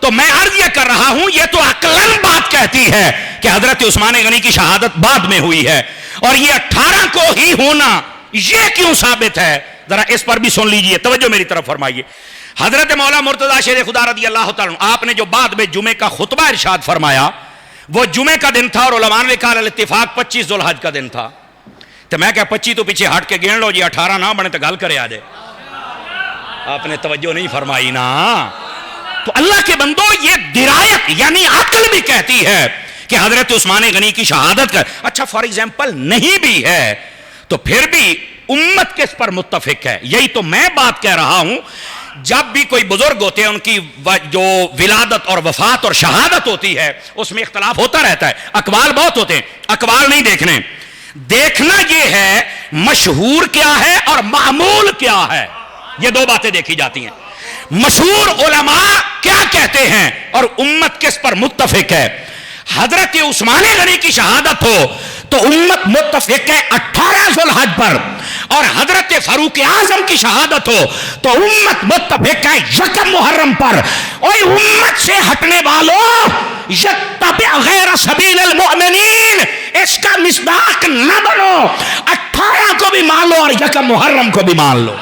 تو میں عرض یہ کر رہا ہوں یہ تو عقلاً بات کہتی ہے کہ حضرت عثمان غنی کی شہادت بعد میں ہوئی ہے، اور یہ 18 کو ہی ہونا یہ کیوں ثابت ہے؟ ذرا اس پر بھی سن لیجئے، توجہ میری طرف فرمائیے۔ حضرت مولا مرتضی شیر خدا رضی اللہ تعالیٰ عنہ، آپ نے جو بعد میں جمعے کا خطبہ ارشاد فرمایا وہ جمعے کا دن تھا، اور علماء نے کہا الاتفاق 25 ذوالحج کا دن تھا، تو میں کہا 25 تو پیچھے ہٹ کے گن لو جی، 18 نہ بنے تو گل کرے آ جائے۔ آپ نے توجہ نہیں فرمائی نا۔ تو اللہ کے بندو یہ درایت یعنی عقل بھی کہتی ہے کہ حضرت عثمان غنی کی شہادت کا، اچھا فار ایگزامپل نہیں بھی ہے تو پھر بھی امت کس پر متفق ہے؟ یہی تو میں بات کہہ رہا ہوں، جب بھی کوئی بزرگ ہوتے ہیں ان کی جو ولادت اور وفات اور شہادت ہوتی ہے اس میں اختلاف ہوتا رہتا ہے، اقوال بہت ہوتے ہیں، اقوال نہیں دیکھنے، دیکھنا یہ ہے مشہور کیا ہے اور معمول کیا ہے، یہ دو باتیں دیکھی جاتی ہیں۔ مشہور علماء کیا کہتے ہیں اور امت کس پر متفق ہے؟ حضرت عثمان غنی کی شہادت ہو تو امت متفق ہے 18 ذوالحج پر، اور حضرت فاروق اعظم کی شہادت ہو تو امت متفق ہے 1 محرم پر۔ اور امت سے ہٹنے والوں یتبع غیر سبیل المؤمنین، اس کا مصداق نہ بنو، 18 کو بھی مان لو اور 1 محرم کو بھی مان لو۔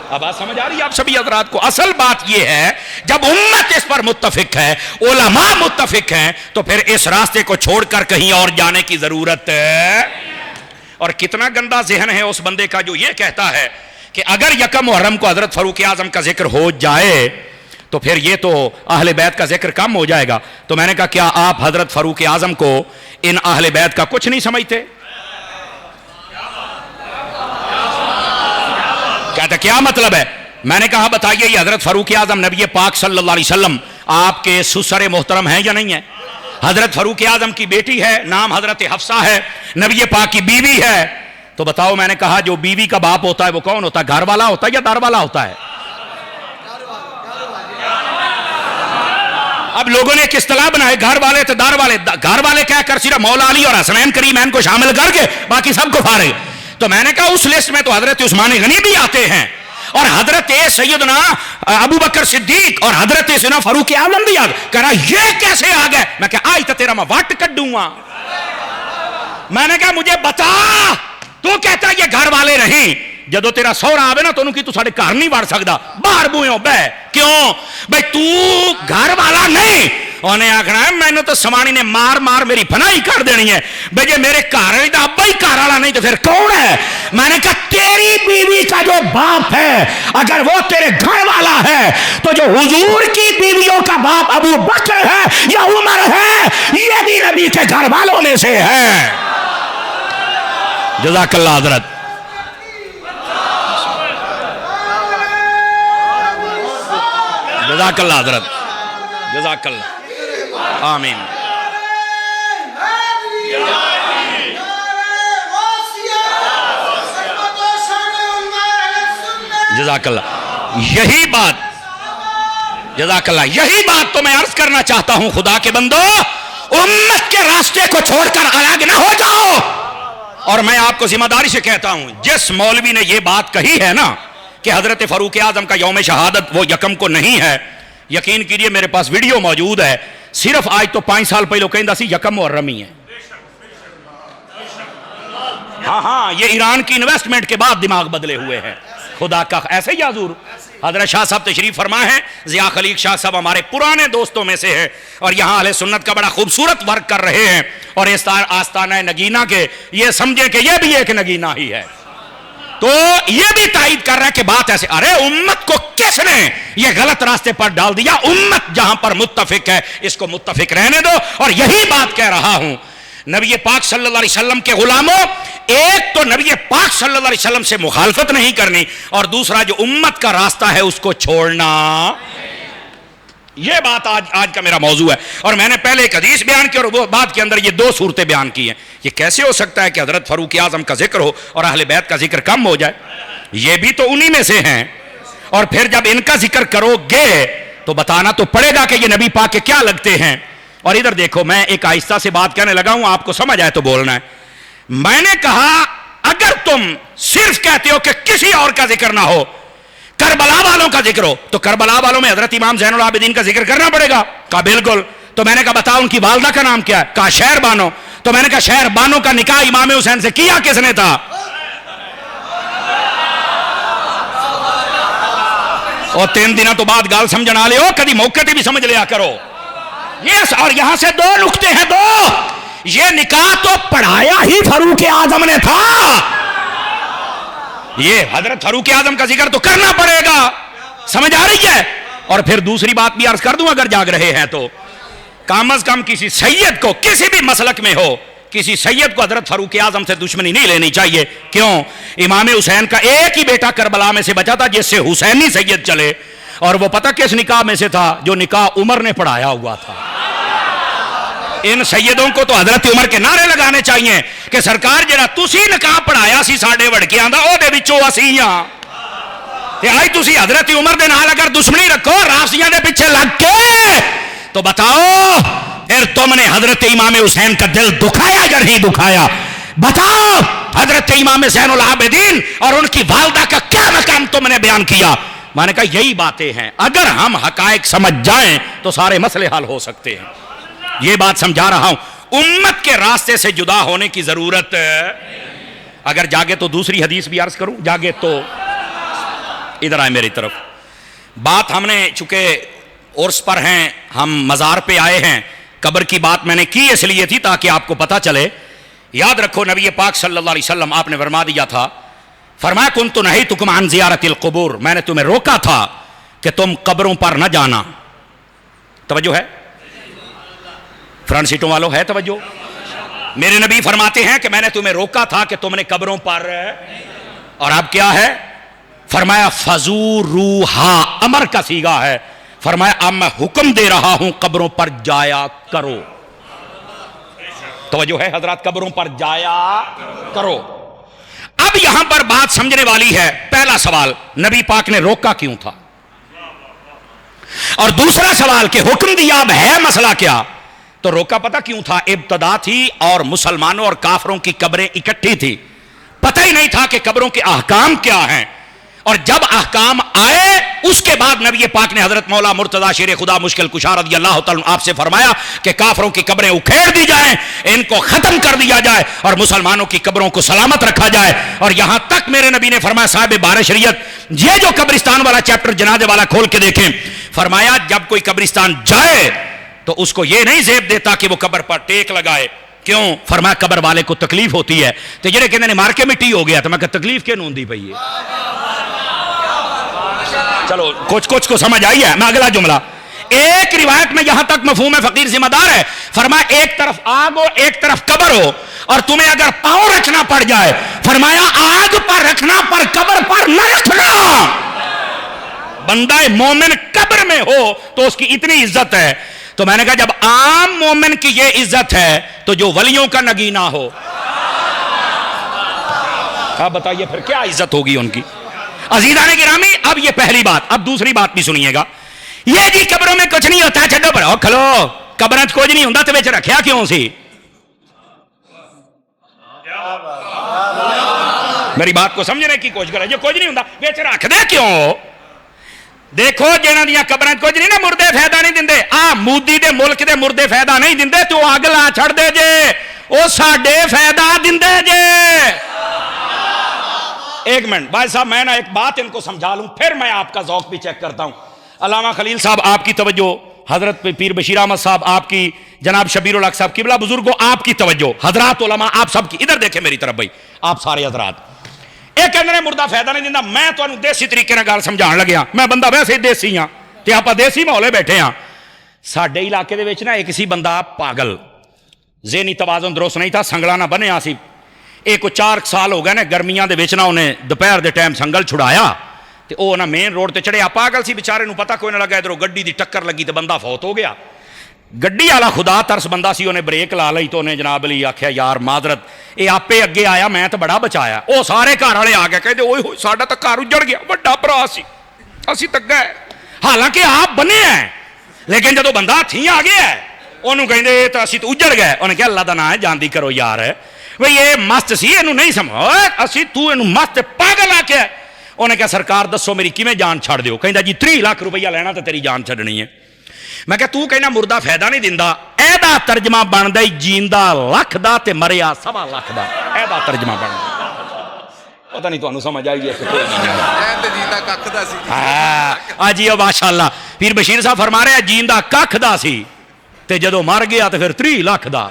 اب بات سمجھ آ رہی ہے آپ سبھی حضرات کو؟ اصل بات یہ ہے جب امت اس پر متفق ہے، علماء متفق ہیں، تو پھر اس راستے کو چھوڑ کر کہیں اور جانے کی ضرورت ہے۔ اور کتنا گندا ذہن ہے اس بندے کا جو یہ کہتا ہے کہ اگر 1 محرم کو حضرت فاروق اعظم کا ذکر ہو جائے تو پھر یہ تو اہل بیت کا ذکر کم ہو جائے گا۔ تو میں نے کہا کیا آپ حضرت فاروق اعظم کو ان اہل بیت کا کچھ نہیں سمجھتے؟ کہتا کیا مطلب ہے؟ میں نے کہا بتائیے یہ حضرت فاروق اعظم نبی پاک صلی اللہ علیہ وسلم آپ کے سسر محترم ہیں یا نہیں ہیں؟ حضرت فاروق اعظم کی بیٹی ہے، نام حضرت حفصہ ہے، نبی پاک کی بیوی ہے۔ تو بتاؤ، میں نے کہا جو بیوی کا باپ ہوتا ہے وہ کون ہوتا ہے؟ گھر والا ہوتا ہے یا دار والا ہوتا ہے؟ اب لوگوں نے ایک اصطلاح بنائے گھر والے تو دار والے، گھر والے کہہ کر صرف مولا علی اور حسنین کریمین کو شامل کر کے باقی سب کو فارغ۔ تو میں نے کہا اس لسٹ میں تو حضرت عثمان غنی بھی آتے ہیں، اور حضرت سیدنا ابو بکر صدیق اور حضرت سیدنا فاروق اعظم بھی کہہ رہا یہ کیسے آ گئے؟ میں کہا آئی تو تیرا میں وٹ کڈوں گا۔ میں نے کہا مجھے بتا، تو کہتا یہ گھر والے نہیں، جدو تیرا سورا آوے نا تو انہوں کی تو ساڑھے گھر نہیں وڑ سکتا، باہر بوئیں بے کیوں بھئی تو گھر والا نہیں۔ انہیں آکھنا ہے میں نے تو سمانی نے مار مار میری پناہی کر دینی ہے، بھئی میرے گھر والی تو ابا ہی گھر والا نہیں تو پھر کون ہے؟ میں نے کہا تیری بیوی کا جو باپ ہے اگر وہ تیرے گھر والا ہے تو جو حضور کی بیویوں کا باپ ابو بکر ہے یا عمر ہے یہ بھی نبی کے گھر والوں میں سے ہے۔ جزاک اللہ حضرت۔ جزاک اللہ حضرت، جزاک اللہ، آمین۔ جزاک اللہ، یہی بات، جزاک اللہ، یہی بات تو میں عرض کرنا چاہتا ہوں خدا کے بندو، امت کے راستے کو چھوڑ کر الگ نہ ہو جاؤ۔ اور میں آپ کو ذمہ داری سے کہتا ہوں جس مولوی نے یہ بات کہی ہے نا کہ حضرت فاروق اعظم کا یوم شہادت وہ 1 کو نہیں ہے، یقین کیجئے میرے پاس ویڈیو موجود ہے، صرف آج تو 5 سال پہلے کہندہ سی 1 محرم ہی ہے۔ ہاں یہ ایران کی انویسٹمنٹ کے بعد دماغ بدلے ہوئے ہیں، خدا کا ایسے ہی حضور حضرت شاہ صاحب تشریف فرما ہے، ضیاء خلیق شاہ صاحب ہمارے پرانے دوستوں میں سے ہے، اور یہاں اہل سنت کا بڑا خوبصورت ورک کر رہے ہیں، اور آستانہ نگینہ کے یہ سمجھیں کہ یہ بھی ایک نگینہ ہی ہے۔ تو یہ بھی تائید کر رہا ہے کہ بات ایسے، ارے امت کو کس نے یہ غلط راستے پر ڈال دیا؟ امت جہاں پر متفق ہے اس کو متفق رہنے دو۔ اور یہی بات کہہ رہا ہوں نبی پاک صلی اللہ علیہ وسلم کے غلاموں، ایک تو نبی پاک صلی اللہ علیہ وسلم سے مخالفت نہیں کرنی، اور دوسرا جو امت کا راستہ ہے اس کو چھوڑنا۔ یہ بات آج کا میرا موضوع ہے، اور میں نے پہلے ایک حدیث بیان کی اور وہ بات کے اندر یہ 2 صورتیں بیان کی ہیں۔ یہ کیسے ہو سکتا ہے کہ حضرت فاروق اعظم کا ذکر ہو اور اہل بیت کا ذکر کم ہو جائے؟ یہ بھی تو انہی میں سے ہیں، اور پھر جب ان کا ذکر کرو گے تو بتانا تو پڑے گا کہ یہ نبی پاک کے کیا لگتے ہیں۔ اور ادھر دیکھو، میں ایک آہستہ سے بات کہنے لگا ہوں، آپ کو سمجھ آئے تو بولنا ہے۔ میں نے کہا اگر تم صرف کہتے ہو کہ کسی اور کا ذکر نہ ہو، کربلا والوں کا ذکر ہو تو کربلا والوں میں حضرت امام زین العابدین کا ذکر کرنا پڑے گا. کہا بالکل. تو میں نے کہا بتاؤ ان کی والدہ کا نام کیا ہے؟ کہا شہر بانو. تو میں نے کہا شہر بانو کا نکاح امام حسین سے کیا کس نے تھا؟ اور 3 دنوں تو بعد گال سمجھنا لے ہو کدی موقع بھی سمجھ لیا کرو. یس. اور یہاں سے 2 نقطے ہیں. 2 یہ نکاح تو پڑھایا ہی فاروق اعظم نے تھا. یہ حضرت فاروق اعظم کا ذکر تو کرنا پڑے گا. سمجھ آ رہی ہے؟ اور پھر دوسری بات بھی عرض کر دوں اگر جاگ رہے ہیں تو کم از کم کسی سید کو کسی بھی مسلک میں ہو کسی سید کو حضرت فاروق اعظم سے دشمنی نہیں لینی چاہیے. کیوں؟ امام حسین کا ایک ہی بیٹا کربلا میں سے بچا تھا جس سے حسینی سید چلے, اور وہ پتہ کس نکاح میں سے تھا؟ جو نکاح عمر نے پڑھایا ہوا تھا. ان سیدوں کو تو حضرت عمر کے نعرے لگانے چاہیے کہ سرکار جڑا تسی نکاح پڑھایا سی ساڈے وڑکیاں دا او دے وچوں اسی ہاں تے آئی تسی حضرت عمر دے نال اگر دشمنی رکھو رافضیاں دے پیچھے لگ کے تو بتاؤ پھر تم نے حضرت امام حسین کا دل دکھایا یا نہیں دکھایا؟ بتاؤ حضرت امام زین العابدین اور ان کی والدہ کا کیا مقام تم نے بیان کیا؟ میں نے کہا یہی باتیں ہیں, اگر ہم حقائق سمجھ جائیں تو سارے مسئلے حل ہو سکتے ہیں. یہ بات سمجھا رہا ہوں. امت کے راستے سے جدا ہونے کی ضرورت اگر جاگے تو دوسری حدیث بھی عرض کروں. جاگے تو ادھر آئے میری طرف. بات ہم نے چونکہ عرس پر ہیں, ہم مزار پہ آئے ہیں, قبر کی بات میں نے کی اس لیے تھی تاکہ آپ کو پتہ چلے. یاد رکھو نبی پاک صلی اللہ علیہ وسلم آپ نے فرما دیا تھا, فرمایا کنت نہیتکم عن زیارت القبور, میں نے تمہیں روکا تھا کہ تم قبروں پر نہ جانا. توجہ ہے فرنٹ سیٹوں والوں, ہے توجہ؟ میرے نبی فرماتے ہیں کہ میں نے تمہیں روکا تھا کہ تم نے قبروں پر, اور اب کیا ہے؟ فرمایا فزوروہا, امر کا صیغہ ہے. فرمایا اب میں حکم دے رہا ہوں قبروں پر جایا کرو. توجہ ہے حضرات, قبروں پر جایا کرو. اب یہاں پر بات سمجھنے والی ہے. پہلا سوال, نبی پاک نے روکا کیوں تھا؟ اور دوسرا سوال کہ حکم دیا, اب ہے مسئلہ کیا؟ تو روکا پتہ کیوں تھا؟ ابتدا تھی اور مسلمانوں اور کافروں کی قبریں اکٹھی تھی, پتہ ہی نہیں تھا کہ قبروں کے احکام کیا ہیں. اور جب احکام آئے اس کے بعد نبی پاک نے حضرت مولا مرتضی شیر خدا مشکل کشا رضی اللہ تعالیٰ آپ سے فرمایا کہ کافروں کی قبریں اکھیڑ دی جائیں, ان کو ختم کر دیا جائے اور مسلمانوں کی قبروں کو سلامت رکھا جائے. اور یہاں تک میرے نبی نے فرمایا صاحب بار شریعت, یہ جو قبرستان والا چیپٹر جنازے والا کھول کے دیکھیں, فرمایا جب کوئی قبرستان جائے تو اس کو یہ نہیں زیب دیتا کہ وہ قبر پر ٹیک لگائے. کیوں؟ فرمایا قبر والے کو تکلیف ہوتی ہے. تو جڑے کہندے نے مار کے مٹی ہو گیا, تو میں کہ تکلیف کیوں ہوندی پئی ہے؟ چلو کچھ کو سمجھ آئی ہے. میں اگلا جملہ, ایک روایت میں یہاں تک مفہوم فقیر ذمہ دار ہے. فرمایا ایک طرف آگ ہو ایک طرف قبر ہو, اور تمہیں اگر پاؤں رکھنا پڑ جائے, فرمایا آگ پر رکھنا پر قبر پر نہ رکھنا. بندہ مومن قبر میں ہو تو اس کی اتنی عزت ہے. تو میں نے کہا جب عام مومن کی یہ عزت ہے تو جو ولیوں کا نگینہ ہو, آپ بتائیے پھر کیا عزت ہوگی ان کی. عزیزان گرامی, اب یہ پہلی بات. اب دوسری بات بھی سنیے گا. یہ جی قبروں میں کچھ نہیں ہوتا, چھڈو پر کھلو, قبریں کچھ نہیں ہوتا تو وچ رکھیا کیوں سی؟ میری بات کو سمجھنے کی کوشش کریں. یہ کچھ نہیں ہوتا وچ رکھ دے کیوں؟ دیکھو جنہاں دیاں قبریں کچھ نہیں نا, مردے فائدہ نہیں دیندے. مودی دے ملک دے مردے فائدہ نہیں دیندے, تو اگ لا چھڑ دے جے, او ساڈے فائدہ دیندے جے. ایک منٹ بھائی صاحب, میں نا ایک بات ان کو سمجھا لوں, پھر میں آپ کا ذوق بھی چیک کرتا ہوں. علامہ خلیل صاحب آپ کی توجہ, حضرت پیر بشیر احمد صاحب آپ کی, جناب شبیر الحق صاحب قبلہ بزرگوں آپ کی توجہ, حضرات علماء آپ سب کی, ادھر دیکھیں میری طرف بھائی, آپ سارے حضرات. ایک کہندے مردہ فائدہ نہیں دیندا, میں تانوں دیسی طریقے نال گل سمجھان لگیا. میں بندہ ویسے ہی دیسی ہاں تے آپاں دیسی ماحولے بیٹھے ہاں. ساڈے علاقے دے وچ نا ایک سی بندہ پاگل, ذہنی توازن درست نہیں تھا, سنگلا نہ بنیا سی. ایک 4 سال ہو گئے نے, گرمیاں دے وچ نا انہیں دوپہر دے ٹائم سنگل چھڑایا تے او نا مین روڈ تے چڑھیا. پاگل سی بیچارے نوں پتہ کوئی نہ لگا, ادھروں گڈی دی ٹکر لگی تے بندہ فوت ہو گیا. گڈی والا خدا ترس بندہ سی, انہیں بریک لا لئی تو انہیں جناب علی آکھیا یار معذرت, اے آپے اگے آیا, میں تو بڑا بچایا. او سارے گھر والے آ گئے, کہتے اوئے ہوئے ساڈا تو گھر اجڑ گیا, بڑا بھرا سی, اسی تک گئے. حالانکہ آپ بنے ہیں, لیکن جدو بندہ ہتھی آ گیا ہے انہوں کہندے تو اسی تو اجڑ گئے. انہیں کہا اللہ دا نام ہے جاندی کرو یار, بھئی یہ مست سی, اینوں نہیں سمجھ اسی تو اینوں مست پاگل آ کے. انہیں کہا سرکار دسو میری کیویں جان چھڑ دیو؟ کہندا جی 30 لاکھ روپیہ لینا تو تیری جان چھڈنی ہے۔ میں کہا تو کہنا مردہ فائدہ نہیں دیندا، ایدا ترجمہ بندا جیندا لکھ دا تے مریا 1.25 لاکھ دا، ایدا ترجمہ بندا۔ پتہ نہیں تانوں سمجھ آئی ہے کہ کوئی نہیں؟ اے تے جیندا ککھ دا سی ہاں جی ماشاءاللہ پیر بشیر صاحب فرما رہے ہیں جیندا ککھ دا سی تے جدو مر گیا تو پھر 30 لاکھ دا۔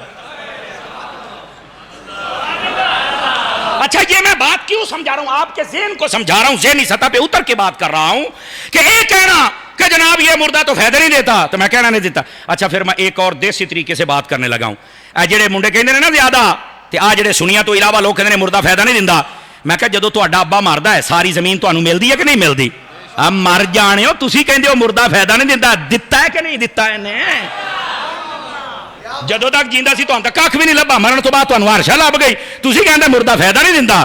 اچھا یہ میں بات کیوں سمجھا رہا ہوں؟ آپ کے ذہن کو سمجھا رہا ہوں، ذہنی سطح پہ اتر کے بات کر رہا ہوں کہ ایک کہنا کہ جناب یہ مردہ تو فائدہ نہیں دیتا، تو میں کہنا نہیں دیتا۔ اچھا پھر میں ایک اور دیسی طریقے سے بات کرنے لگا ہوں۔ اے جڑے منڈے کہندے نے نا زیادہ تے آ جڑے سنیاں تو علاوہ لوگ کہندے نے مردہ فائدہ نہیں دیندا، میں کہا جدو تہاڈا ابا مردا ہے ساری زمین تانوں ملدی ہے کہ نہیں ملدی؟ اب مر جانے ہو تسی کہندے ہو مردہ فائدہ نہیں دیندا، دتا ہے کہ نہیں دتا ہے؟ جدو تک جیندا سی تہاں تک کھ بھی نہیں لبا، مرن تو بعد تہاں عرشہ لب گئی، تسی کہندے مردہ فائدہ نہیں دیندا۔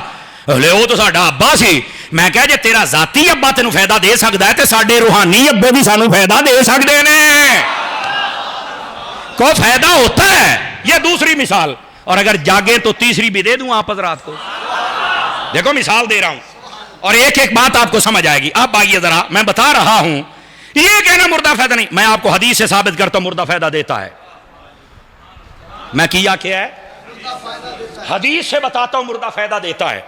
لے وہ تو ساڈا ابا سی۔ میں کہا جے تیرا ذاتی ابا تینوں فائدہ دے سکدا ہے تے ساڈے روحانی ابے بھی سانوں فائدہ دے سکدے نے، کو فائدہ ہوتا ہے۔ یہ دوسری مثال، اور اگر جاگیں تو تیسری بھی دے دوں آپ حضرات کو۔ دیکھو مثال دے رہا ہوں اور ایک ایک بات آپ کو سمجھ آئے گی۔ اب آئیے ذرا میں بتا رہا ہوں یہ کہنا مردہ فائدہ نہیں، میں آپ کو حدیث سے ثابت کرتا ہوں مردہ فائدہ دیتا ہے۔ میں کیا ہے حدیث سے بتاتا ہوں مردہ فائدہ دیتا ہے۔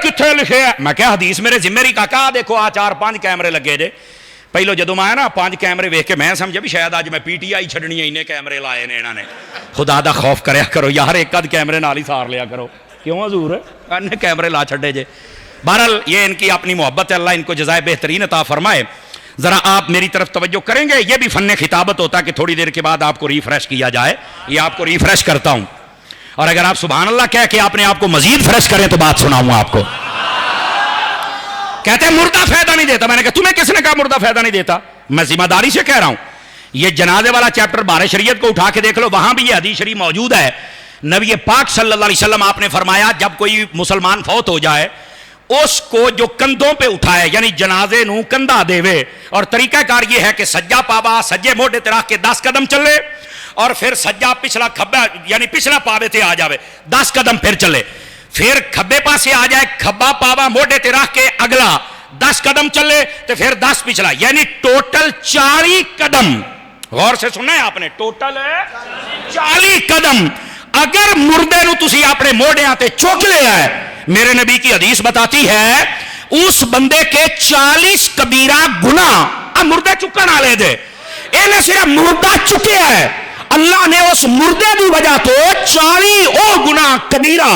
کتنے لکھے ہے؟ میں کہا حدیث میرے ذمہ ری کاکا دیکھو آ 4-5 کیمرے لگے جے۔ پہلو جدو میں آیا نا 5 کیمرے ویکھ کے میں سمجھا بھی شاید آج میں پی ٹی آئی چھڑنی ہے، انہیں کیمرے لائے نے انہوں نے۔ خدا دا خوف کریا کرو یار، ایک آدھ کیمرے نال ہی سار لیا کرو، کیوں حضور انہیں کیمرے لا چھڑے جے۔ بہرحال یہ ان کی اپنی محبت ہے، اللہ ان کو جزائے بہترین عطا فرمائے۔ ذرا آپ میری طرف توجہ کریں گے؟ یہ بھی فن خطابت ہوتا ہے کہ تھوڑی دیر کے بعد آپ کو ریفریش کیا جائے، یہ آپ کو ریفریش کرتا ہوں، اور اگر آپ سبحان اللہ کہہ کے اپنے آپ کو مزید فریش کریں تو بات سناؤں آپ کو۔ کہتے ہیں مردہ فائدہ نہیں دیتا۔ میں نے کہا تمہیں کس نے کہا مردہ فائدہ نہیں دیتا؟ میں ذمہ داری سے کہہ رہا ہوں۔ یہ جنازے والا چیپٹر بار شریعت کو اٹھا کے دیکھ لو، وہاں بھی یہ حدیث شریف موجود ہے۔ نبی پاک صلی اللہ علیہ وسلم آپ نے فرمایا جب کوئی مسلمان فوت ہو جائے اس کو جو کندھوں پہ اٹھائے، یعنی جنازے نو کندھا دے وے، اور طریقہ کار یہ ہے کہ سجا پاوا سجے موڈے تے رکھ کے 10 قدم چلے، اور پھر سجا پچھلا کھبا یعنی پچھلا پاوے تے آ جاوے 10 قدم پھر چلے، پھر کھبے پاسے آ جائے کھبا پاوا موڈے تے رکھ کے اگلا 10 قدم چلے تو پھر 10 پچھلا، یعنی ٹوٹل 40 قدم۔ غور سے سننا ہے آپ نے، ٹوٹل 40 قدم۔ اگر مردے نو تسی اپنے موڈیاں تے چوک لیا ہے، میرے نبی کی حدیث بتاتی ہے اس بندے کے 40 کبیرہ گناہ مردے چکن والے دے، انہیں صرف مردہ چکیا ہے، اللہ نے اس مردے دی وجہ تو 40 او گناہ کبیرہ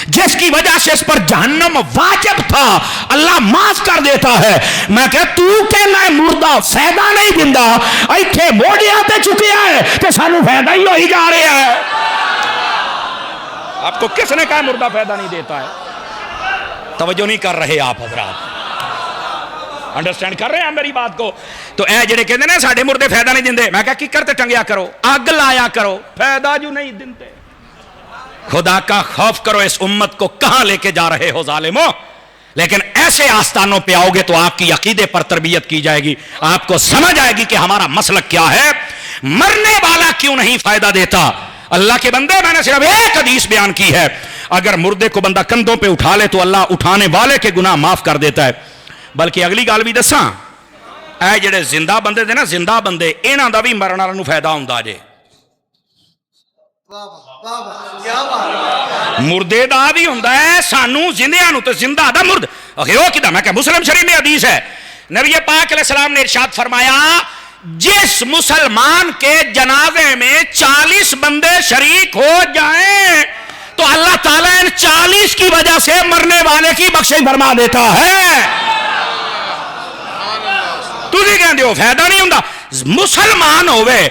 جس کی وجہ سے اس پر جہنم واجب تھا اللہ معاف کر دیتا ہے۔ میں کہ تو کہنا ہے مردہ فائدہ نہیں دیندا، ایتھے موڑیاں تے چکیا ہے تے سانو فائدہ ہی ہوئی جا رہا ہے۔ آپ کو کس نے کہا مردہ فائدہ نہیں دیتا ہے؟ توجہ نہیں کر رہے آپ حضرات، انڈرسٹینڈ کر رہے ہیں میری بات کو؟ تو اے جڑے کہندے نے ساڈے مردے فائدہ نہیں دیندے، میں کہا کی کرتے ٹنگیا کرو، اگ لایا کرو، فائدہ جو نہیں دیندے۔ خدا کا خوف کرو، اس امت کو کہاں لے کے جا رہے ہو ظالمو؟ لیکن ایسے آستانوں پہ آؤ گے تو آپ کی عقیدے پر تربیت کی جائے گی، آپ کو سمجھ آئے گی کہ ہمارا مسلک کیا ہے، مرنے والا کیوں نہیں فائدہ دیتا۔ اللہ کے بندے میں نے صرف ایک حدیث بیان کی ہے، اگر مردے کو بندہ کندھوں پہ اٹھا لے تو اللہ اٹھانے والے کے گناہ معاف کر دیتا ہے۔ بلکہ اگلی گل بھی دساں، اے جڑے زندہ بندے دے نا، زندہ بندے انہاں دا بھی مرن والے نوں فائدہ ہوندا جے، مردے دا بھی ہوندا ہے سانو زندیاں نوں، تے زندہ دا مرد او کیدا؟ میں کہ مسلم شریف میں حدیث ہے، نبی پاک علیہ السلام نے ارشاد فرمایا جس مسلمان کے جنازے میں 40 بندے شریک ہو جائیں تو اللہ تعالیٰ ان 40 کی وجہ سے مرنے والے کی بخشش فرما دیتا ہے۔ تسی کہندے ہو فائدہ نہیں ہوندا، مسلمان ہوئے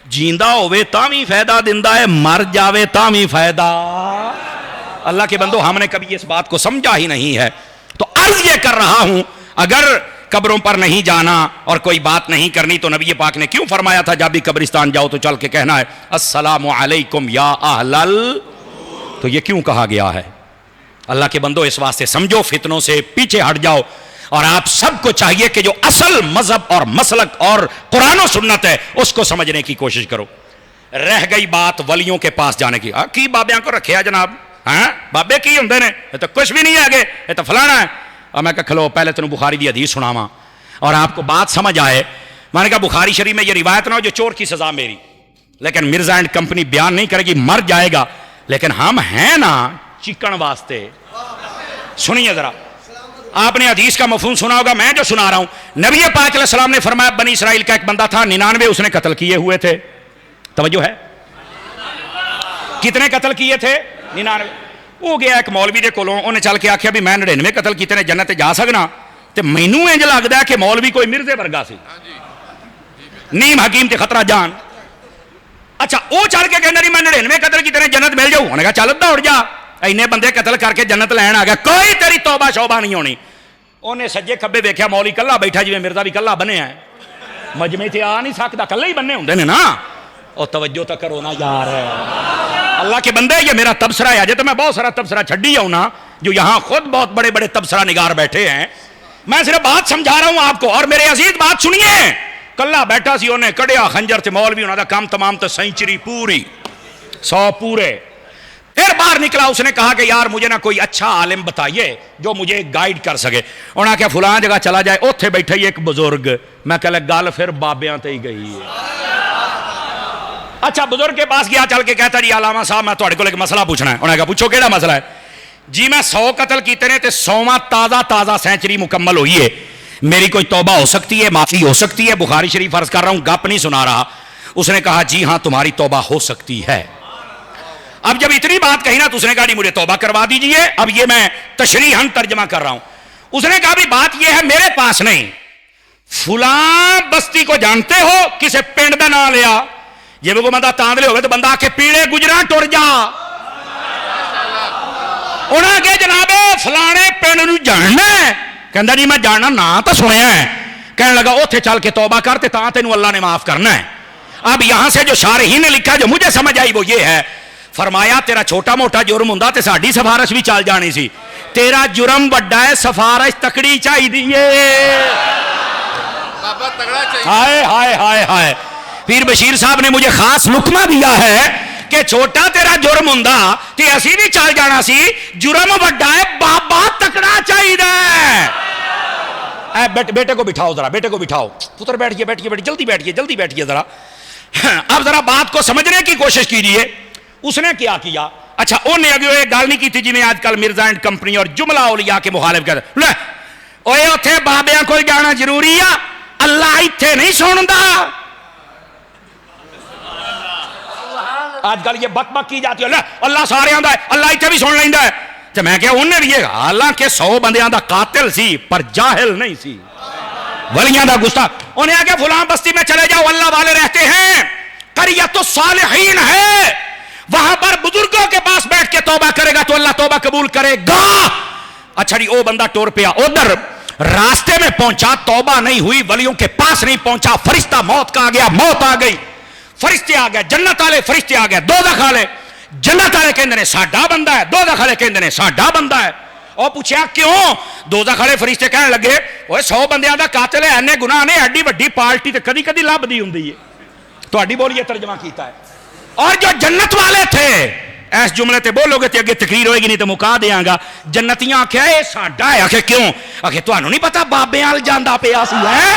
جیندہ ہوئے تاں بھی فائدہ دیندا ہے، مر جاوے تاں بھی فائدہ۔ اللہ کے بندو ہم نے کبھی اس بات کو سمجھا ہی نہیں ہے، تو عرض یہ کر رہا ہوں اگر قبروں پر نہیں جانا اور کوئی بات نہیں کرنی تو نبی پاک نے کیوں فرمایا تھا جب بھی قبرستان جاؤ تو چل کے کہنا ہے السلام علیکم یا اہل تو یہ کیوں کہا گیا ہے؟ اللہ کے بندو اس واسطے سمجھو، فتنوں سے پیچھے ہٹ جاؤ، اور آپ سب کو چاہیے کہ جو اصل مذہب اور مسلک اور قرآن و سنت ہے اس کو سمجھنے کی کوشش کرو۔ رہ گئی بات ولیوں کے پاس جانے کی بابیاں کو رکھیا جناب، ہاں بابے کی ہوندے نے، یہ تو کچھ بھی نہیں ہے آگے، یہ تو فلانا ہے، اور میں کہا کھلو پہلے تینوں بخاری دی حدیث سناواں اور آپ کو بات سمجھ آئے. میں نے کہا بخاری شریف میں یہ روایت نہ ہو جو چور کی سزا میری, لیکن مرزا اینڈ کمپنی بیان نہیں کرے گی, مر جائے گا, لیکن ہم ہیں نا چکن واسطے. سنیے ذرا, آپ نے حدیث کا مفہوم سنا ہوگا, میں جو سنا رہا ہوں. نبی پاک علیہ السلام نے فرمایا بنی اسرائیل کا ایک بندہ تھا, 99 اس نے قتل کیے ہوئے تھے. توجہ ہے, کتنے قتل کیے تھے؟ 99. وہ گیا ایک مولوی دے کولوں, انہیں چل کے آخیا بھی میں 99 قتل کیتے نے, جنت جا سکنا؟ تے مینوں انج لگدا ہے کہ مولوی کوئی مرزے ورگا سی, نیم حکیم تے خطرہ جان. اچھا وہ چل کے کہندا نہیں میں 99 قتل کیتے نے, جنت مل جاؤ. انہوں نے کہا چل دوڑ جا, اینے بندے قتل کر کے جنت لین آ گیا, کوئی تیری توبہ شوبہ نہیں ہونی. انہیں سجے کھبے ویکھیا مولوی کلا بیٹھا, جویں مرزا بھی کلا بنیا ہے, مجمع تے آ نہیں سکدا, کلا ہی بننے ہوندے نے نا. اور توجہ تو کرو نا یار, اللہ کے بندے یہ میرا تبصرہ ہے. تو میں بہت سارا تبصرہ چھڈی آؤں نا, جو یہاں خود بہت بڑے بڑے تبصرہ نگار بیٹھے ہیں, میں صرف بات سمجھا رہا ہوں آپ کو. اور میرے عزیز بات سنیے, کلا بیٹھا سی, انہیں کڑیا خنجر تے مولوی انہوں دا کام تمام تے سینچری پوری 100 پورے. پھر باہر نکلا, اس نے کہا کہ یار مجھے نا کوئی اچھا عالم بتائیے جو مجھے گائیڈ کر سکے. انہوں نے کہا فلاں جگہ چلا جائے, اوتھے بیٹھے ہی ایک بزرگ. میں کہا گل پھر بابیاں تے ہی گئی ہے. اچھا بزرگ کے پاس گیا, چل کے کہتا جی علامہ صاحب میں تھوڑے کو ایک مسئلہ پوچھنا ہے. انہوں نے کہا پوچھو کیڑا مسئلہ ہے؟ جی میں 100 قتل کیتے نے تے 100واں تازہ سینچری مکمل ہوئی ہے, میری کوئی توبہ ہو سکتی ہے, معافی ہو سکتی ہے؟ بخاری شریف عرض کر رہا ہوں, گپ نہیں سنا رہا. اس نے کہا جی ہاں تمہاری توبہ ہو سکتی ہے. اب جب اتنی بات کہی نا تو اس نے کہا جی مجھے توبہ کروا دیجئے. اب یہ میں تشریحاً ترجمہ کر رہا ہوں. اس نے کہا بھی بات یہ ہے میرے پاس نہیں, فلاں بستی کو جانتے ہو, کسے پنڈ دا نام لیا, یہ وہ بندہ تاندلے ہوئے تو بندہ آ کے پیڑے گجرا ٹر جا. انہوں نے کہا جناب فلانے پنڈ نو جاننا ہے؟ کہندا جی میں جاننا, نا تو سنیا ہے. کہنے لگا اوتھے چل کے توبہ کر تے تاں تینوں اللہ نے معاف کرنا ہے. اب یہاں سے جو شارحین نے لکھا جو مجھے سمجھ آئی وہ یہ ہے, فرمایا تیرا چھوٹا موٹا جرم ہوندا تے ساڈی سفارش بھی چل جانی سی, تیرا جرم بڑا ہے, سفارش تکڑی چاہیے. ہائے ہائے ہائے ہائے, پیر بشیر صاحب نے مجھے خاص لقمہ دیا ہے کہ چھوٹا تیرا جرم ہوندا تے اسی بھی چل جانا سی, جرم بڑا ہے, بابا تکڑا چاہیے. بیٹے کو بٹھاؤ ذرا, بیٹے کو بٹھاؤ, پتر بیٹھیے بیٹھیے, جلدی بیٹھیے ذرا. اب ذرا بات کو سمجھنے کی کوشش کیجیے. اس نے کیا کیا؟ اچھا انہیں اگے یہ گل نہیں کی تھی جی میں آج کل مرزا اینڈ کمپنی اور جملہ اولیاء کے مخالف کر لے اوے اوتھے بابیاں کول جانا ضروری ہے, اللہ ایتھے نہیں سندا. آج کل یہ بک بک کی جاتی ہے, اللہ سارے آندا ہے, اللہ ایتھے بھی سن لیندا ہے. تو میں کہا انہیں بھی یہ, حالانکہ 100 بندیاں دا قاتل سی پر جاہل نہیں سی, ولیاں دا گستاخ. انہیں آگے فلاں بستی میں چلے جاؤ, اللہ والے رہتے ہیں, قریۃ الصالحین ہے, وہاں پر بزرگوں کے پاس بیٹھ کے توبہ کرے گا تو اللہ توبہ قبول کرے گا. اچھا جی, وہ بندہ ٹور پیا, ادھر راستے میں پہنچا, توبہ نہیں ہوئی, ولیوں کے پاس نہیں پہنچا, فرشتہ موت کا آ گیا, موت آ گئی, فرشتے آ گئے, جنت والے فرشتے آ گئے, دوزخ والے, جنت والے کہندے نے ساڈا بندہ ہے, دوزخ والے کہندے نے ساڈا بندہ ہے. اور پوچھا کیوں؟ دوزخ والے فرشتے کہنے لگے اوے 100 بندیاں دا قاتل ہے, اینے گناہ نے, ایڈی وڈی پارٹی تے کدی کدی لبدی ہوندی ہے. تہاڈی بولیے ترجمہ کیتا ہے. اور جو جنت والے تھے, ایس جملے تے بولو گے تے اگے تقریر ہوئے گی, نہیں تو مکا دیاں گا. جنتیاں آکھیا اے ساڈا ہے. آکھے کیوں؟ آکھے تانوں نہیں پتا بابے ال جاندا پیا سی ہے.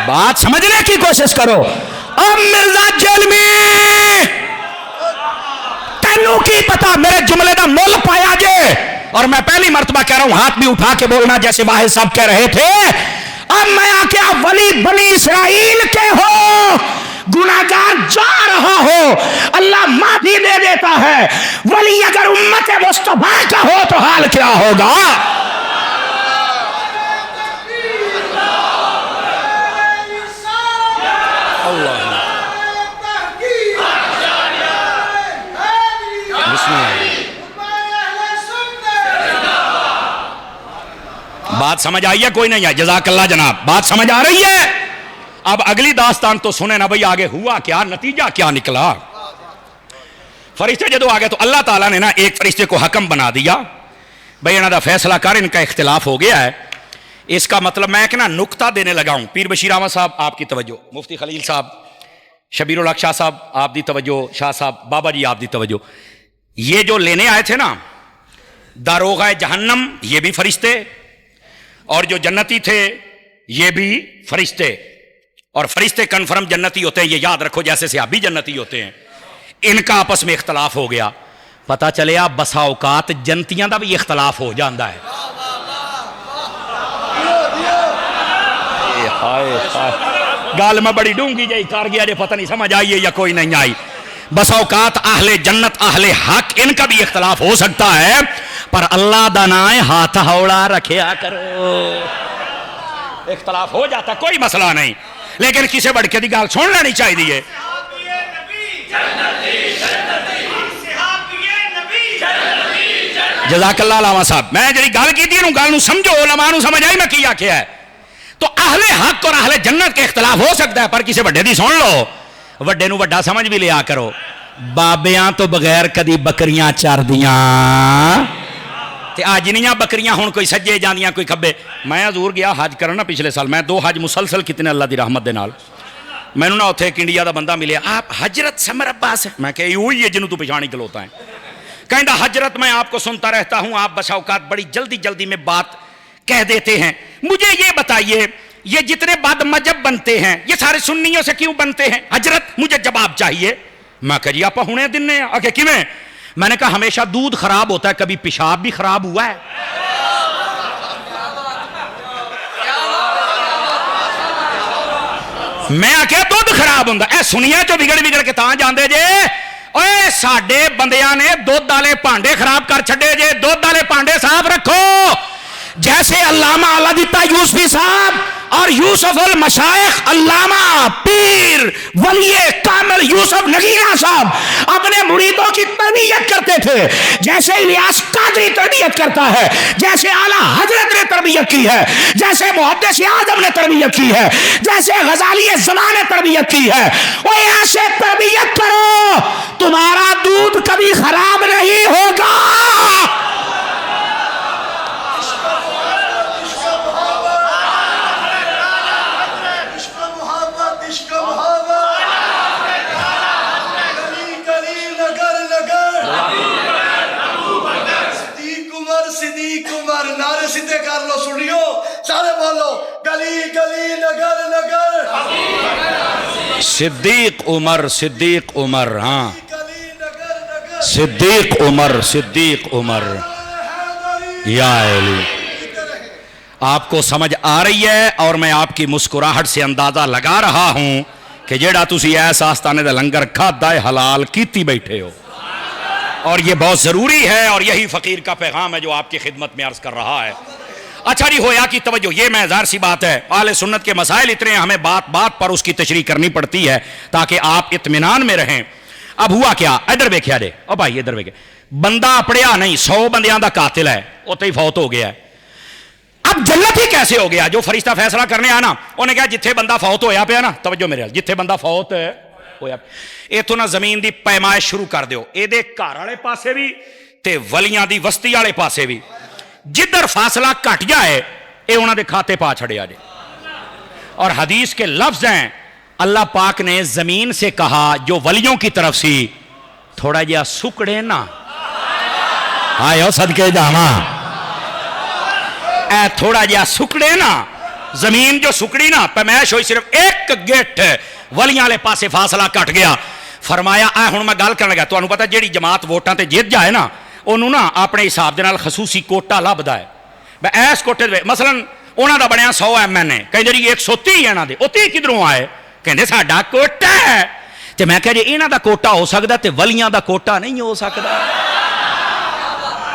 بات سمجھنے کی کوشش کرو. اب مرزا جلمی تینوں کی پتا میرے جملے دا مول پایا جے. اور میں پہلی مرتبہ کہہ رہا ہوں, ہاتھ بھی اٹھا کے بولنا جیسے واحد صاحب کہہ رہے تھے. اب میں آکے ولی بنی اسرائیل کے ہو, گناہگار جا رہا ہو, اللہ معافی دے دیتا ہے. ولی اگر امت مصطفیٰ کا ہو تو حال کیا ہوگا؟ بات سمجھ آئی ہے کوئی نہیں ہے؟ جزاک اللہ جناب, بات سمجھ آ رہی ہے؟ اب اگلی داستان تو سنیں نا بھئی, آگے ہوا کیا, نتیجہ کیا نکلا. فرشتے جدو آگے تو اللہ تعالیٰ نے نا ایک فرشتے کو حکم بنا دیا, بھئی انہاں دا فیصلہ کر, ان کا اختلاف ہو گیا ہے. اس کا مطلب میں ایک نا نکتہ دینے لگا ہوں. پیر بشیر احمد صاحب آپ کی توجہ, مفتی خلیل صاحب, شبیر الحق شاہ صاحب آپ دی توجہ, شاہ صاحب, بابا جی آپ دی توجہ. یہ جو لینے آئے تھے نا داروغہ جہنم یہ بھی فرشتے اور جو جنتی تھے یہ بھی فرشتے. اور فرشتے کنفرم جنتی ہوتے ہیں, یہ یاد رکھو, جیسے صحابی جنتی ہوتے ہیں. ان کا آپس میں اختلاف ہو گیا. پتا چلیا بسا اوقات جنتیاں دا بھی اختلاف ہو جاندہ ہے. گال میں بڑی ڈونگی جائی کار گیا, پتہ نہیں سمجھ آئیے یا کوئی نہیں آئی. بسا اوقات اہل جنت اہل حق ان کا بھی اختلاف ہو سکتا ہے, پر اللہ دا نائے ہاتھ ہوڑا رکھیا کرو. اختلاف ہو جاتا کوئی مسئلہ نہیں, لیکن کسے بڑھ کے دی گال سن لینی چاہیے. جزاک اللہ علامہ صاحب. میں جی گل کی تھی گل نو سمجھو, علماء نو سمجھ آئی میں کیا کیا ہے. تو اہل حق اور اہل جنت کے اختلاف ہو سکتا ہے, پر کسی بڑے دی سن لو, وڈے نو وڈا سمجھ بھی لیا کرو. بابیاں تو بغیر کدی بکریاں چار دیاں تے آجنیاں بکریاں ہون کوئی سجے جاندیاں کوئی کھبے. میں حضور گیا حج کرنا پچھلے سال, میں 2 حج مسلسل کتنے اللہ دی رحمت دے نال. میں نو نا اتھے ایک انڈیا دا بندہ ملیا, آپ حضرت سمر عباس. میں کہ یہی ہے جنوں تو پہچانی کھلوتا ہے. کہندہ حضرت میں آپ کو سنتا رہتا ہوں, آپ بسا اوقات بڑی جلدی جلدی میں بات کہہ دیتے ہیں, مجھے یہ بتائیے یہ جتنے بعد مجب بنتے ہیں یہ سارے سنیوں سے کیوں بنتے ہیں حضرت, مجھے جواب چاہیے. میں کہا جی آپ ہونے دن نے آگے کیویں. میں نے کہا ہمیشہ دودھ خراب ہوتا ہے, کبھی پیشاب بھی خراب ہوا ہے؟ میں آکھیا دودھ خراب ہوندا اے سنیا جو بگڑ کے تاں جاندے جے. اوے ساڈے بندیاں نے دودھ والے پانڈے خراب کر چھڈے جے, دودھ والے پانڈے صاف رکھو. جیسے علامہ علادتہ یوسفی صاحب اور یوسف المشائخ علامہ پیر ولی کامل یوسف نگینہ صاحب اپنے مریدوں کی تربیت کرتے تھے, جیسے الیاس قادری تربیت کرتا ہے, جیسے اعلیٰ حضرت نے تربیت کی ہے, جیسے محدث اعظم نے تربیت کی ہے, جیسے غزالی زمان نے تربیت کی ہے. وہ ایسے تربیت کرو تمہارا دودھ کبھی خراب نہیں ہوگا. صدیق عمر صدیق عمر, ہاں صدیق عمر صدیق عمر. یا علی آپ کو سمجھ آ رہی ہے, اور میں آپ کی مسکراہٹ سے اندازہ لگا رہا ہوں کہ جیڑا تسی ایسا آستانے دا لنگر کھادا ہے حلال کیتی بیٹھے ہو, اور یہ بہت ضروری ہے, اور یہی فقیر کا پیغام ہے جو آپ کی خدمت میں عرض کر رہا ہے. اچھا جی ہویا کی توجہ, یہ میں ظاہر سی بات ہے اہل سنت کے مسائل اتنے ہیں, ہمیں بات بات پر اس کی تشریح کرنی پڑتی ہے تاکہ آپ اطمینان میں رہیں. اب ہوا کیا, ادھر ویکھیا جے, او بھائی ادھر ویکھیا, بندہ اپڑیا نہیں 100 بندیاں دا قاتل ہے, اوتے ہی فوت ہو گیا ہے. اب جنت ہی کیسے ہو گیا؟ جو فرشتہ فیصلہ کرنے آنا انہوں نے کہا جتھے بندہ فوت ہویا پیا نا, توجہ میرے, جتھے بندہ فوت ہویا ایتھوں نہ زمین دی پیمائش شروع کر دیو, اے دے گھر والے پاسے بھی تے ولیاں دی وسطی والے پاسے بھی, جدھر فاصلہ کٹ جائے اے انہاں دے کھاتے پا چھڑیا جائے. اور حدیث کے لفظ ہیں, اللہ پاک نے زمین سے کہا جو ولیوں کی طرف سی تھوڑا جہا سکڑے نا, آئے صدقے جاواں, اے تھوڑا جہا سکڑے نا, زمین جو سکڑی نا پیمائش ہوئی صرف ایک گیٹ, ولیاں والے پاسے فاصلہ کٹ گیا. فرمایا اے ہن میں گل کرن لگا, تانوں پتہ جیڑی جماعت ووٹاں تے جیت جائے نا انہوں نا اپنے حساب دے نال خصوصی کوٹا لبدا ہے. میں ایس کوٹے دے مثلا انہاں دا بنیا 100 MN, کہندے جی 130 انہاں دے, او 30 کدھروں آئے؟ کہندے ساڈا کوٹا ہے. تے میں کہا جی انہاں دا کوٹا ہو سکدا تے ولیاں دا کوٹا نہیں ہو سکدا.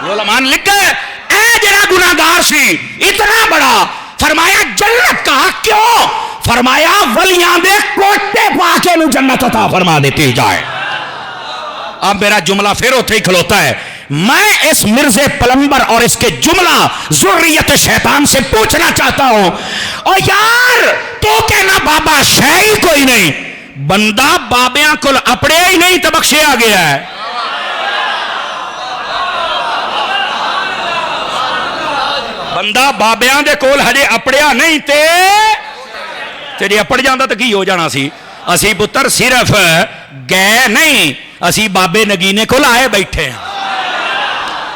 علماء نے لکھا ہے اے جڑا گناہگار سی اتنا بڑا, فرمایا جنت کا کیوں؟ فرمایا ولیاں دے کوٹے پا کے نو جنت عطا فرما دیتی جائے. اب میرا جملہ پھر اتھے ہی کھلوتا ہے, میں اس مرزے پلمبر اور اس کے جملہ ذریت شیطان سے پوچھنا چاہتا ہوں, او یار تو کہنا بابا شے ہی کوئی نہیں, بندہ بابیاں کل اپڑے ہی نہیں تو بخشے آ گیا ہے. بندہ بابیاں دے کول ہجے اپڑیا نہیں تے جے اپڑ جاندہ تو کی ہو جانا سی. اسی پتر صرف گئے نہیں, اسی بابے نگینے کو لائے بیٹھے ہیں.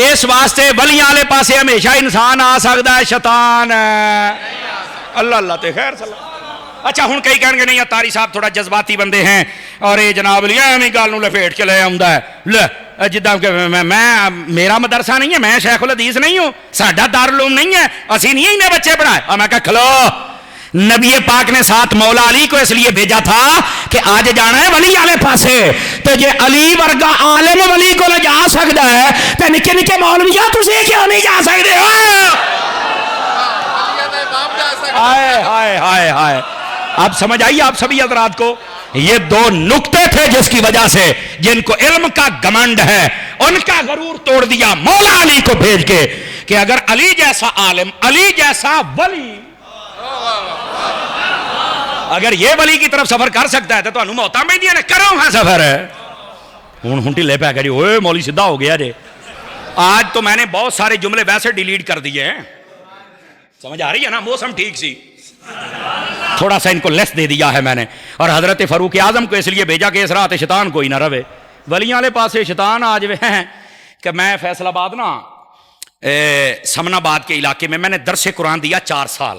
اس واسطے ولیاں والے پاسے ہمیشہ انسان آ سکتا ہے، شیطان اللہ اللہ تے خیر صلاح۔ اچھا ہن کئی کہن گے نہیں تاری صاحب تھوڑا جذباتی بندے ہیں اور یہ جناب لیا ایویں گل نوں لپیٹ کے لے آوندا ہے، لے جداں کہ میں میرا مدرسہ نہیں ہے، میں شیخ الحدیث نہیں ہوں، ساڈا دارالعلوم نہیں ہے، اسی نہیں انہیں بچے پڑھائے۔ اور میں کہا کھلو، نبی پاک نے ساتھ مولا علی کو اس لیے بھیجا تھا کہ آج جانا ہے ولی والے پاسے، تو جے علی ورگا عالم ولی کو لے جا سکتا ہے تو نکے نکے مولویاں تسی کیوں نہیں جا سکتے ہو؟ ہائے ہائے ہائے ہائے، آپ سمجھ آئیے آپ سبھی حضرات کو؟ یہ دو نکتے تھے جس کی وجہ سے جن کو علم کا گمنڈ ہے ان کا غرور توڑ دیا مولا علی کو بھیج کے کہ اگر علی جیسا عالم، علی جیسا ولی اگر یہ ولی کی طرف سفر کر سکتا ہے تو تانوں موتاں پیندیاں نے، کرو ہاں سفر۔ ہن ٹھلے پہ گئے جی، اوئے مولوی سیدھا ہو گیا جی۔ آج تو میں نے بہت سارے جملے ویسے ڈیلیٹ کر دیے ہیں، سمجھ آ رہی ہے نا؟ موسم ٹھیک سی، تھوڑا سا ان کو لیس دے دیا ہے میں نے، اور حضرت فاروق اعظم کو اس لیے بھیجا کہ اس رات شیطان کوئی نہ رہے، ولیاں والے پاسے شیطان آج وہ ہیں کہ میں فیصل آباد نا سمن آباد کے علاقے میں نے درس قرآن دیا 4 سال۔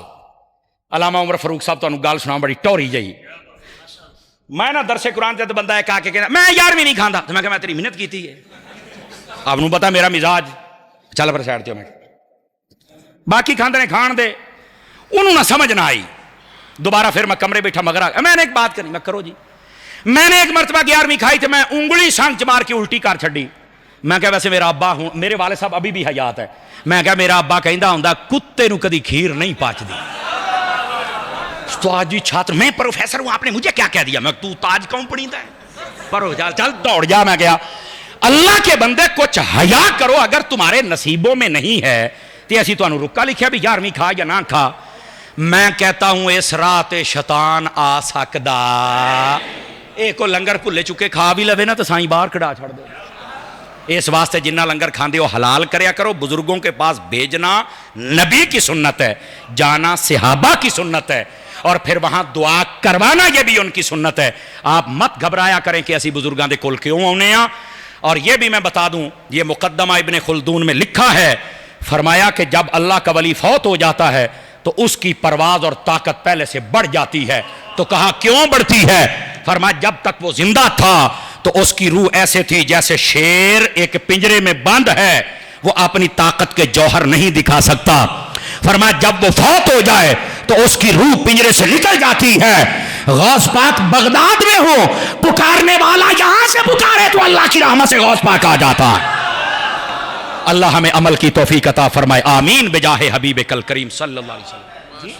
علامہ عمر فاروق صاحب تانوں گل سنا بڑی ٹوری جئی، میں نا درس قرآن تے بندہ ایک آ کے کہنا میں یار بھی نہیں کھاندا، تو میں کہا میں تیری محنت کیتی ہے، آپ نوں پتا میرا مزاج، چل پر سائڈ تے میں باقی کھاندے نے کھان دے، انہوں نہ سمجھ نہ آئی۔ دوبارہ پھر میں کمرے بیٹھا مگر میں نے ایک بات کرنی، میں کرو جی، میں نے ایک مرتبہ 11ویں کھائی تو میں انگلی سانگ چ مار کے الٹی کر چھڈی۔ میں کہا ویسے میرا ابا ہوں، میرے والد صاحب ابھی بھی حیات ہے، میں کہا میرا ابا کہندا ہوندا کتے نو کدی کھیر نہیں پاچدی۔ تو آج جی چھاتر میں پروفیسر ہوں، آپ نے مجھے کیا کہہ دیا؟ میں تو تاج کون پڑھیندا ہے؟ پرو جا چل دوڑ جا۔ میں گیا، اللہ کے بندے کچھ حیا کرو، اگر تمہارے نصیبوں میں نہیں ہے تو اسی تو رکا لکھیا بھی 11ویں کھا یا نہ کھا۔ میں کہتا ہوں اس رات شیطان آ سکدا، ایک کو لنگر بھلے چکے کھا بھی لوے نا تو سائیں باہر کھڑا چھڑ دے۔ اس واسطے جنہ لنگر کھاندے ہو حلال کریا کرو، بزرگوں کے پاس بھیجنا نبی کی سنت ہے، جانا صحابہ کی سنت ہے، اور پھر وہاں دعا کروانا یہ بھی ان کی سنت ہے۔ آپ مت گھبرایا کریں کہ اسی بزرگاں دے کول کیوں آنے ہیں۔ اور یہ بھی میں بتا دوں، یہ مقدمہ ابن خلدون میں لکھا ہے، فرمایا کہ جب اللہ کا ولی فوت ہو جاتا ہے تو اس کی پرواز اور طاقت پہلے سے بڑھ جاتی ہے۔ تو کہا کیوں بڑھتی ہے؟ فرمایا جب تک وہ زندہ تھا تو اس کی روح ایسے تھی جیسے شیر ایک پنجرے میں بند ہے، وہ اپنی طاقت کے جوہر نہیں دکھا سکتا۔ فرمایا جب وہ فوت ہو جائے تو اس کی روح پنجرے سے نکل جاتی ہے۔ غوث پاک بغداد میں ہو، پکارنے والا یہاں سے پکارے تو اللہ کی رحمت سے غوث پاک آ جاتا ہے۔ اللہ ہمیں عمل کی توفیق عطا فرمائے، آمین بجاہ حبیب کل کریم صلی اللہ علیہ وسلم۔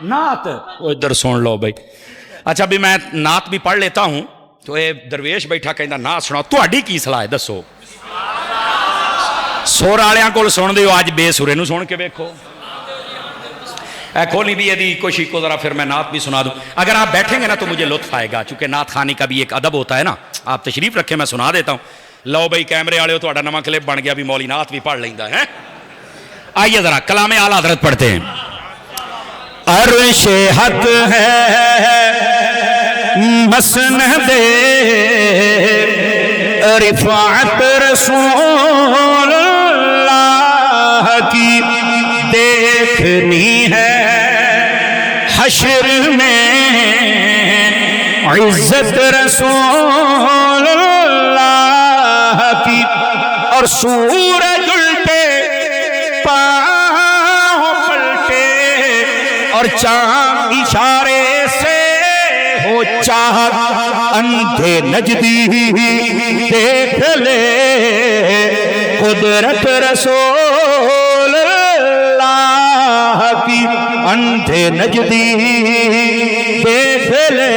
نعت وہ ادھر سن لو بھائی۔ اچھا بھی میں نعت بھی پڑھ لیتا ہوں تو اے درویش بیٹھا کہندا نعت سناؤ، تہاڈی کی صلاح ہے دسو؟ سور والیاں کول سن دیو، اج بے سورے نو سن کے ویکھو۔ اے کھولی بھی یہ کوشش کو ذرا پھر میں نعت بھی سنا دوں۔ اگر آپ بیٹھیں گے نا تو مجھے لطف آئے گا، چونکہ نعت خانی کا بھی ایک ادب ہوتا ہے نا۔ آپ تشریف رکھیں، میں سنا دیتا ہوں۔ لو بھائی کیمرے والے ہو، تہاڈا نواں کلپ بن گیا بھی مولی نعت بھی پڑھ لیندا ہے۔ آئیے ذرا کلام اعلیٰ حضرت پڑھتے ہیں۔ عرش حق ہے مسند رفعت رسول اللہ کی دیکھنی ہے، حشر میں عزت رسول اللہ کی، اور سورج الٹے پاؤں پلٹے اور چاند اشارے سے ہو چاہت، اندھے نجدی دیکھ لے قدرت رسول اللہ کی، اندھے نجدی دیکھ لے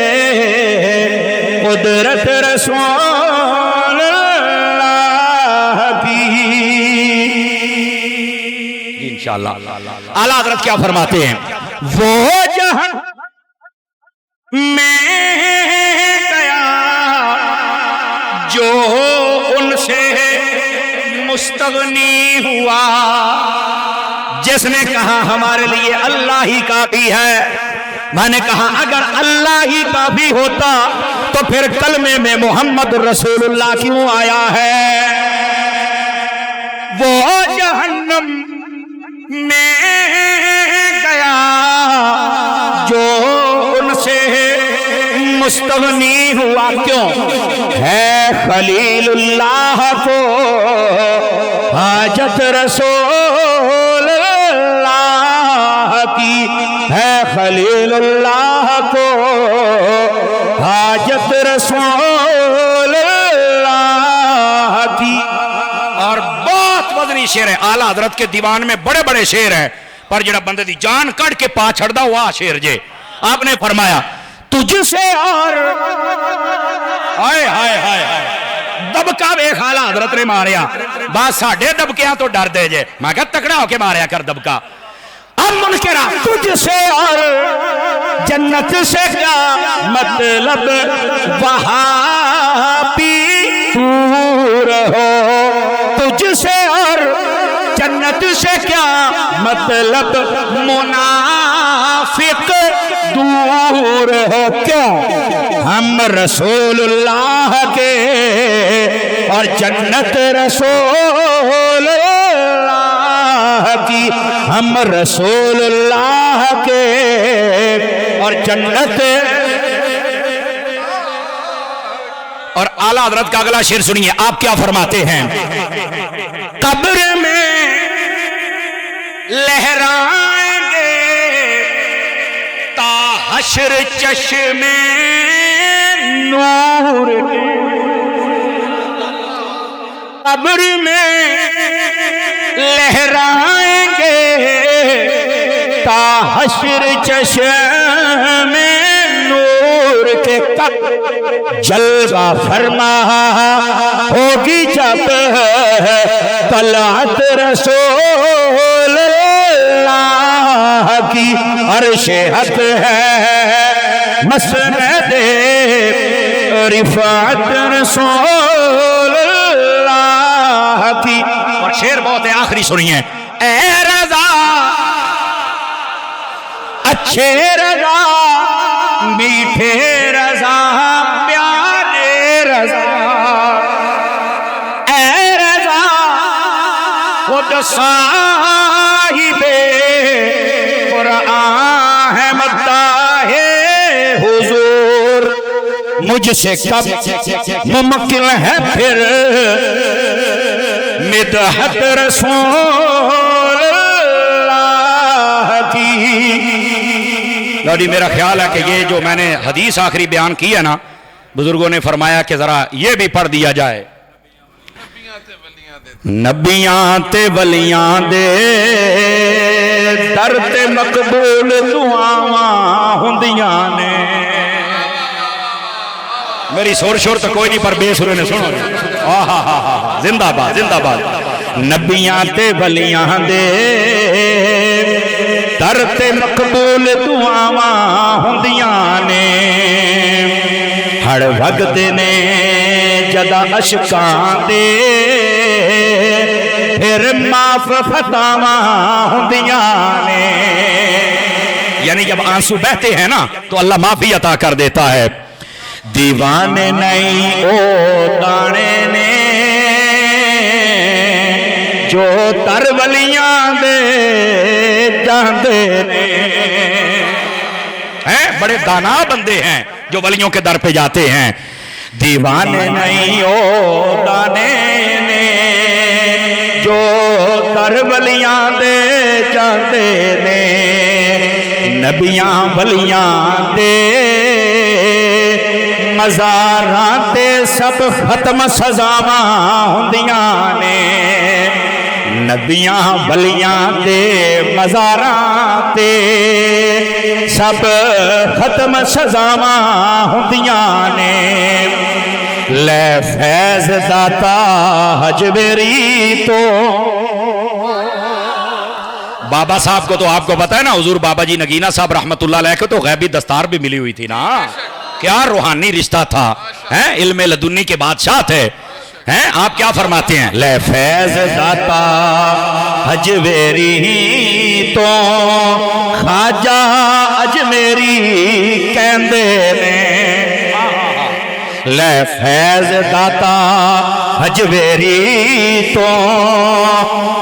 قدرت رسول اللہ کی۔ انشاءاللہ اعلیٰ حضرت کیا فرماتے ہیں؟ وہ جہاں میں گیا جو ان سے مستغنی ہوا، جس نے کہا ہمارے لیے اللہ ہی کافی ہے، میں نے کہا اگر اللہ ہی کافی ہوتا تو پھر کلمے میں محمد رسول اللہ کیوں آیا ہے؟ وہ جہنم میں گیا جو ان سے مستغنی ہوا. کیوں؟ ہے خلیل اللہ کو حاجت رسول اللہ کی، ہے خلیل اللہ کو حاجت رسول اللہ کی. اور بہت وزنی شعر ہے، اعلیٰ حضرت کے دیوان میں بڑے بڑے شعر ہیں، پر جڑا بندے دی جان کٹ کے پا چھڑ دا ہوا شعر جے. آپ نے فرمایا تجھ سے اور ہائے ہائے ہائے دبکا ویکھ اعلیٰ حضرت نے ماریا. بس ساڈے دبکیاں تو ڈر دے جے. میں کہا تکڑا ہو کے ماریا کر دبکا. اب منکرہ تجھ سے اور جنت سے کیا مطلب وہاں بھی دور ہو. تجھ سے اور جنت سے کیا مطلب منافق دور ہو. کیوں؟ ہم رسول اللہ کے اور جنت رسول اللہ کی، ہم رسول اللہ کے اور جنت. اور اعلیٰ حضرت کا اگلا شعر سنیے، آپ کیا فرماتے ہیں؟ قبر میں لہرائیں گے تا حشر چشم نور. قبر میں لہرائیں گے تا حشر چشم نور کے. جلوہ فرما ہوگی جب طلعت رسول اللہ کی. عرش حق ہے مسند رفعت رسول اللہ کی. اور شعر بہت ہے، آخری سنیے. اے رضا اچھے رضا میٹھے رضا پیارے رضا، اے رضا خود صاحب قرآن ہے مداح حضور. مجھ سے کب ممکن ہے پھر مدحت رسول اللہ کی. لوڈی میرا خیال ہے کہ یہ جو میں نے حدیث آخری بیان کی ہے نا، بزرگوں نے فرمایا کہ ذرا یہ بھی پڑھ دیا جائے. نبیاں تے ولیاں دے در تے مقبول دعاواں ہوندیاں نے. میری سور شور تو کوئی نہیں، پر بے سرے نے سنو. زندہ باد زندہ باد. نبیاں تے ولیاں دے در تے مقبول دعاواں ہوندیاں نے. ہر وقت نے جدا اشکاں دے پھر معاف خطاواں ہوندیاں نے. یعنی جب آنسو بہتے ہیں نا تو اللہ معافی عطا کر دیتا ہے. دیوانے نہیں او دانے نے جو تر ولیاں دے جاندے نے. بڑے دانا بندے ہیں جو ولیوں کے در پہ جاتے ہیں. دیوانے نہیں او دانے نے جو تر ولیاں دے جاندے نے. نبیاں ولیاں دے مزاراں تے سب ختم سزاواں ہوندیاں نے. نبیاں ولیاں دے مزاراں تے سب ختم سزاواں ہوندیاں نے. لے فیض داتا حجبری تو بابا صاحب کو تو آپ کو پتا ہے نا، حضور بابا جی نگینہ صاحب رحمت اللہ علیہ کو تو غیبی دستار بھی ملی ہوئی تھی نا. کیا روحانی رشتہ تھا، علم لدنی کے بادشاہ تھے. آپ کیا فرماتے ہیں؟ لے فیض داتا حجویری تو خواجہ اجمیری کہندے نے. لے فیض داتا اجمیری تو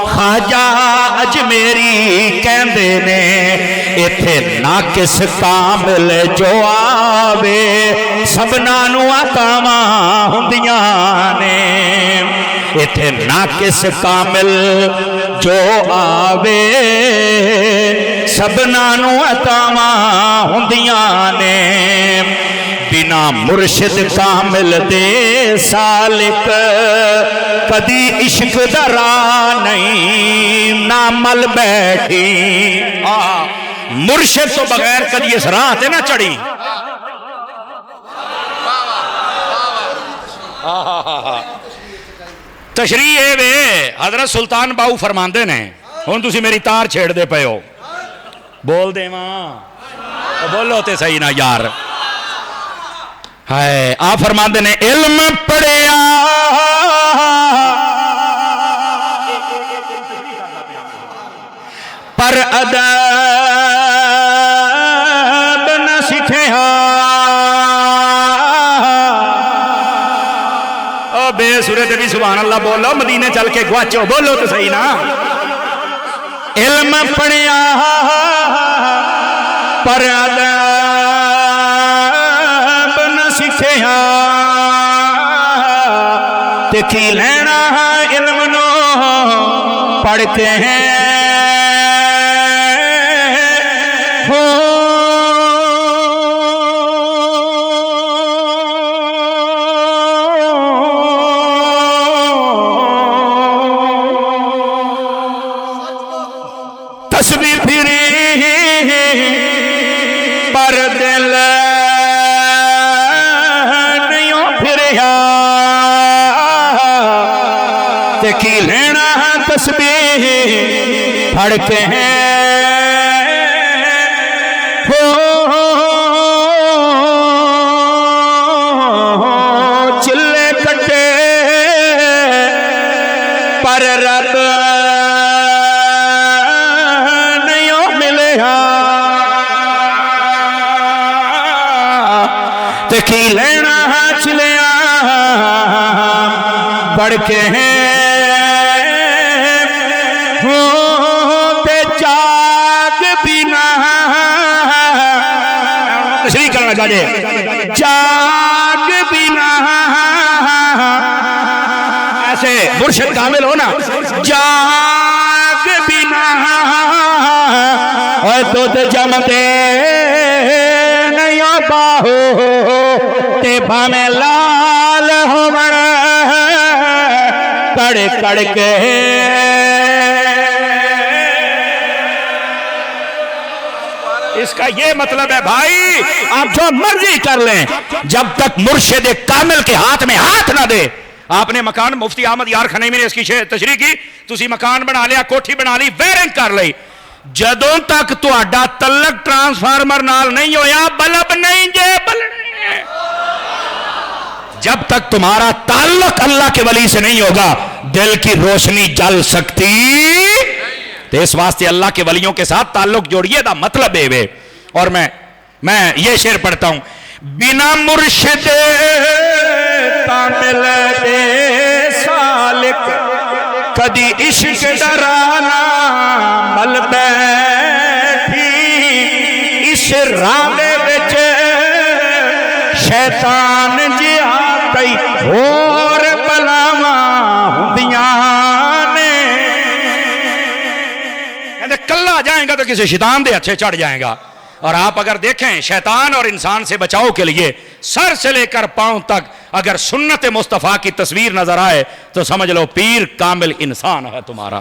خواجہ اجمیری کہندے نے ایتھے ناقص کامل جو آوے سبنا نو عطاواں ہوندیاں نے ایتھے ناقص کامل جو آوے سبنا نو عطاواں ہوندیاں نے بنا مرشد کامل دے سالک کدی عشق دا راہ نہیں نہ مل بیٹھی مرشد تو بغیر کدی اس راہ تے نہ چڑھی تشریح ہے وے حضرت سلطان باؤ فرماندے نے ہن تسی میری تار چھیڑ دے پئے ہو بول دے ماں بولو تے صحیح نہ یار ہے آپ فرماندے نے علم پڑھیا پر ادب نہ سکھیا او بے سورت بھی سبحان اللہ بولو مدینے چل کے گواچو بولو تو صحیح نا علم پڑھیا پر ادب نہ سکھیا تے کی لینا علم نو پڑھ کے ہیں تسبیح پھری پر دل نہیں پھریا تے کی لینا تسبیح پڑھ کے ہیں چلے کٹے پر رب کی لینا چلیا بڑھ کے ہیں تے جاگ بینا تشریح کرنا چاہیے جاگ بینا ایسے مرشد کامل ہونا جاگ بینا تو جمتے نہیں باہو تے بھامے لال ہومن کڑ کڑ کے اس کا یہ مطلب ہے بھائی آپ جو مرضی کر لیں جب تک مرشد کامل کے ہاتھ میں ہاتھ نہ دے آپ نے مکان مفتی احمد یار خنیمی نے اس کی تشریح کی تسی مکان بنا لیا کوٹھی بنا لی ویرنگ کر لی جدوں تک تہاڈا تعلق ٹرانسفارمر نال نہیں ہویا بلب نہیں جے بلنے جب تک تمہارا تعلق اللہ کے ولی سے نہیں ہوگا دل کی روشنی جل سکتی تو اس واسطے اللہ کے ولیوں کے ساتھ تعلق جوڑیے دا مطلب ہے اور میں یہ شعر پڑھتا ہوں بنا مرشد کامل دے سالک کدی عشق ڈرانا مل بیٹھی اس راہ وچ شیطان جیا کئی اور بلاواں ہوندیاں نے کہتے کلا جائیں گا تو کسی شیطان دے اچھے چڑھ جائیں گا اور آپ اگر دیکھیں شیطان اور انسان سے بچاؤ کے لیے سر سے لے کر پاؤں تک اگر سنت مصطفیٰ کی تصویر نظر آئے تو سمجھ لو پیر کامل انسان ہے تمہارا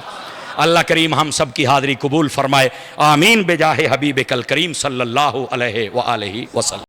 اللہ کریم ہم سب کی حاضری قبول فرمائے آمین بجاہ حبیب کل کریم صلی اللہ علیہ وآلہ وسلم